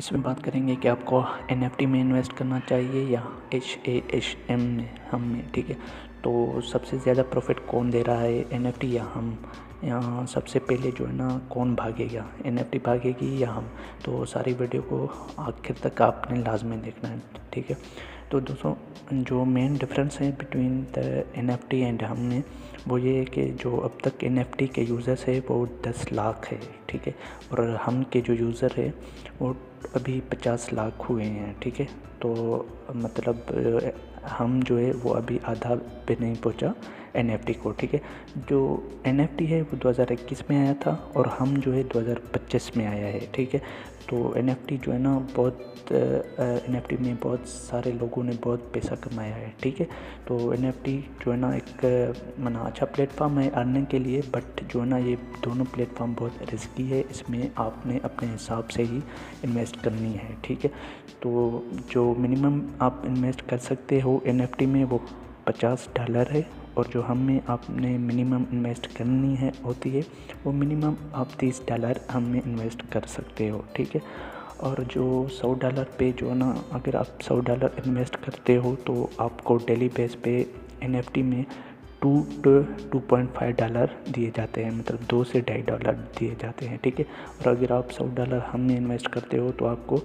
इसमें बात करेंगे कि आपको NFT में इन्वेस्ट करना चाहिए या HASM में, ठीक है। तो सबसे ज़्यादा प्रॉफिट कौन दे रहा है, NFT या हम? यहाँ सबसे पहले जो है ना, कौन भागेगा, NFT भागेगी या हम? तो सारी वीडियो को आखिर तक आपने लाजमी देखना है, ठीक है। तो दोस्तों, जो मेन डिफरेंस है बिटवीन द NFT एंड हम में, वो ये है कि जो अब तक NFT के यूज़र्स है वो 10 लाख है, ठीक है। और हम के जो यूज़र है वो अभी 50 लाख हुए हैं, ठीक है। तो मतलब हम जो है वो अभी आधा पे नहीं पहुंचा NFT को, ठीक है। जो NFT है वो 2021 में आया था और हम जो है 2025 में आया है, ठीक है। तो NFT जो है ना, बहुत NFT में बहुत सारे लोगों ने बहुत पैसा कमाया है, ठीक है। तो NFT जो है ना, एक मना अच्छा प्लेटफॉर्म है अर्निंग के लिए, बट जो है ना, ये दोनों प्लेटफॉर्म बहुत रिस्की है। इसमें आपने अपने हिसाब से ही इन्वेस्ट करनी है, ठीक है। तो जो मिनिमम आप इन्वेस्ट कर सकते हो NFT में वो $50 है, और जो हम में आपने मिनिमम इन्वेस्ट करनी है होती है वो मिनिमम आप $30 हम में इन्वेस्ट कर सकते हो, ठीक है। और जो $100 पे जो ना, अगर आप $100 इन्वेस्ट करते हो तो आपको डेली बेस पे NFT में $2.5 दिए जाते हैं, मतलब $2 से $2.5 दिए जाते हैं, ठीक है। और अगर आप $100 हम में इन्वेस्ट करते हो तो आपको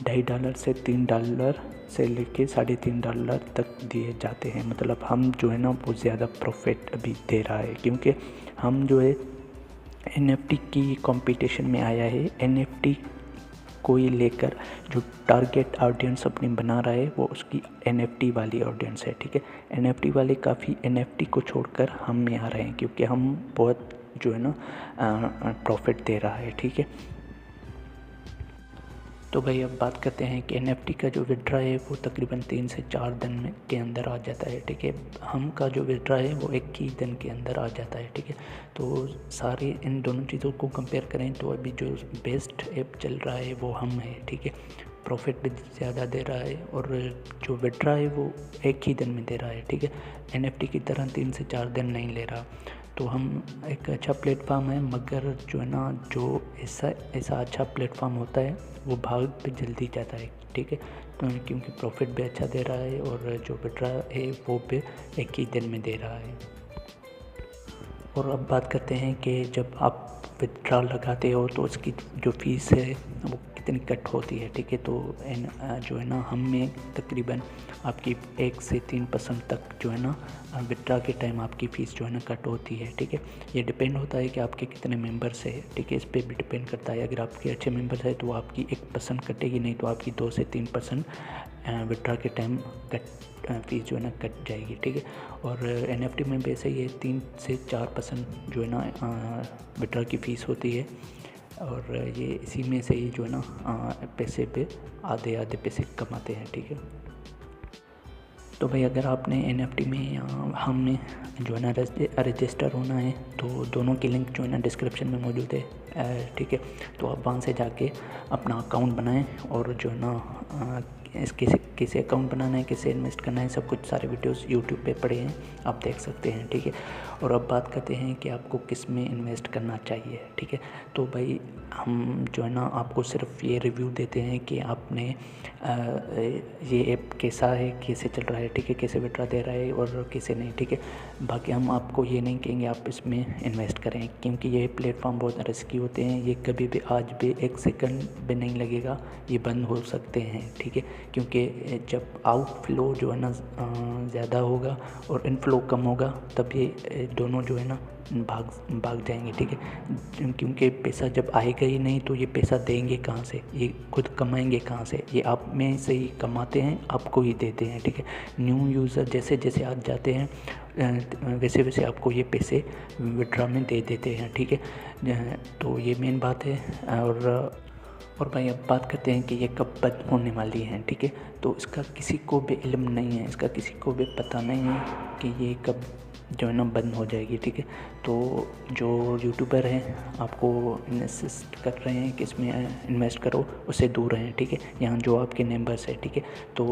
$2.5 से $3 से लेके $3.5 तक दिए जाते हैं। मतलब हम जो है ना, वो ज़्यादा प्रॉफिट अभी दे रहा है, क्योंकि हम जो है NFT की कंपटीशन में आया है। NFT को ही लेकर जो टारगेट ऑडियंस अपनी बना रहा है वो उसकी NFT वाली ऑडियंस है, ठीक है। NFT वाले काफ़ी NFT को छोड़कर हम में आ रहे हैं, क्योंकि हम बहुत जो है ना प्रॉफिट दे रहा है, ठीक है। तो भाई अब बात करते हैं कि NFT का जो विड्रा है वो तकरीबन 3 से 4 दिन में के अंदर आ जाता है, ठीक है। हम का जो विड्रा है वो 1 ही दिन के अंदर आ जाता है, ठीक है। तो सारे इन दोनों चीज़ों को कंपेयर करें तो अभी जो बेस्ट ऐप चल रहा है वो हम है, ठीक है। प्रॉफिट भी ज़्यादा दे रहा है और जो विड्रा है वो 1 ही दिन में दे रहा है, ठीक है। NFT की तरह 3 से 4 दिन नहीं ले रहा। तो हम एक अच्छा प्लेटफॉर्म है, मगर जो है ना, जो ऐसा अच्छा प्लेटफॉर्म होता है वो भाग पे जल्दी जाता है, ठीक है। तो क्योंकि प्रॉफिट भी अच्छा दे रहा है और जो विड्रा है वो भी 1 ही दिन में दे रहा है। और अब बात करते हैं कि जब आप विड्रा लगाते हो तो उसकी जो फ़ीस है वो कितनी कट होती है, ठीक है। तो जो है ना, हम में तकरीबन आपकी 1 से 3% तक जो है ना विड्रा के टाइम आपकी फ़ीस जो है ना कट होती है, ठीक है। ये डिपेंड होता है कि आपके कितने मेंबर्स है, ठीक है। इस पर भी डिपेंड करता है। अगर आपके अच्छे मेंबर्स है तो आपकी 1% कटेगी, नहीं तो आपकी 2 से 3% विड्रा के टाइम फ़ीस जो है ना कट जाएगी, ठीक है। और NFT में वैसे ये 3 से 4% जो है ना विड्रा की फ़ीस होती है, और ये इसी में से ही जो है ना पैसे पे आधे पैसे कमाते हैं, ठीक है। तो भाई अगर आपने NFT में या हम में जो है ना रजिस्टर होना है तो दोनों की लिंक जो है ना डिस्क्रिप्शन में मौजूद है, ठीक है। तो आप वहाँ से जाके अपना अकाउंट बनाएं और जो है ना कैसे अकाउंट बनाना है, कैसे इन्वेस्ट करना है, सब कुछ सारे वीडियोस यूट्यूब पे पड़े हैं, आप देख सकते हैं, ठीक है। और अब बात करते हैं कि आपको किस में इन्वेस्ट करना चाहिए, ठीक है। तो भाई हम जो है ना आपको सिर्फ ये रिव्यू देते हैं कि आपने ये ऐप कैसा है, कैसे चल रहा है, ठीक है, कैसे विड्रा दे रहा है और कैसे नहीं, ठीक है। बाकी हम आपको ये नहीं कहेंगे आप इसमें इन्वेस्ट करें, क्योंकि ये प्लेटफॉर्म बहुत रिस्की होते हैं। ये कभी भी आज भी 1 सेकंड भी नहीं लगेगा, ये बंद हो सकते हैं, ठीक है। क्योंकि जब आउटफ्लो जो है ना ज़्यादा होगा और इनफ्लो कम होगा तब ये दोनों जो है ना भाग जाएंगे, ठीक है। क्योंकि पैसा जब आएगा ही नहीं तो ये पैसा देंगे कहाँ से, ये खुद कमाएंगे कहाँ से? ये आप में से ही कमाते हैं, आपको ही देते हैं, ठीक है। न्यू यूज़र जैसे जैसे आ जाते हैं वैसे वैसे आपको ये पैसे विड्रा में दे देते हैं, ठीक है। तो ये मेन बात है। और भाई अब बात करते हैं कि ये कब बंद होने वाली है, ठीक है। तो इसका किसी को भी इल्म नहीं है, इसका किसी को भी पता नहीं है कि ये कब जो है ना बंद हो जाएगी, ठीक है। तो जो यूट्यूबर हैं आपको इनसिस्ट कर रहे हैं कि इसमें इन्वेस्ट करो, उससे दूर रहें, ठीक है। यहाँ जो आपके मेंबर्स है, ठीक है, तो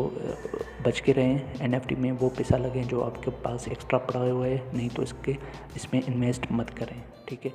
बच के रहें। NFT में वो पैसा लगें जो आपके पास एक्स्ट्रा पड़ा हुआ है, नहीं तो इसमें इन्वेस्ट मत करें, ठीक है।